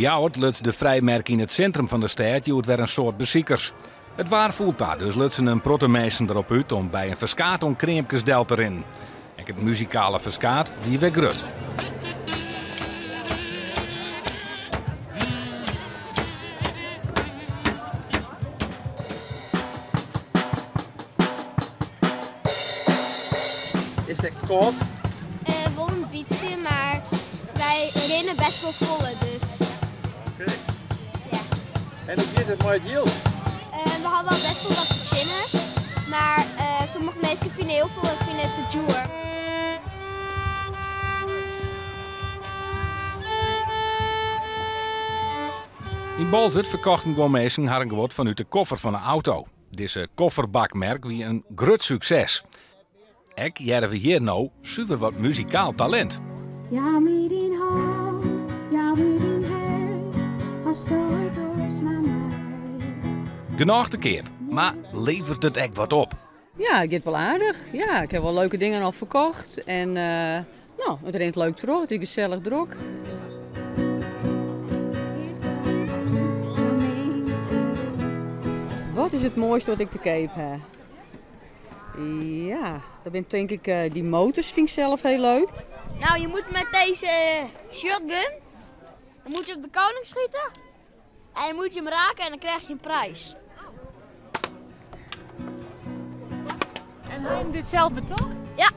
Ljouwert luts de vrijmerk in het centrum van de stad joert weer een soort beziekers. Het waar voelt daar, dus lutsen een protemeisen erop uit om bij een verskaat om kreempjes del te rennen. En het muzikale verskaat die weer grut. Is het koud? Wel een beetje, maar wij rennen best wel volle, dus Oké. ja. En hoe gaat het met Jill? We hadden al best wel wat verzinnen, maar sommige mensen vinden heel veel en vinden het te duur. In Balzert verkochten gourmessen harrengewoord vanuit de koffer van een auto. Deze kofferbakmerk wie een grut succes. Ek jaren we hier nou super wat muzikaal talent. Ja, mit din hand, ja, mit din hart, hast du durch mijn mij. Genoeg te keer, maar levert het ek wat op? Ja, het gaat wel aardig. Ja, ik heb wel leuke dingen al verkocht. En nou, het rent leuk terug. Het is gezellig druk. Wat is het mooiste wat ik te koop heb? Ja, dat ben denk ik die motors vind ik zelf heel leuk. Nou, je moet met deze shotgun, dan moet je op de koning schieten en dan moet je hem raken en dan krijg je een prijs. En hij heeft dit zelf betocht? Ja.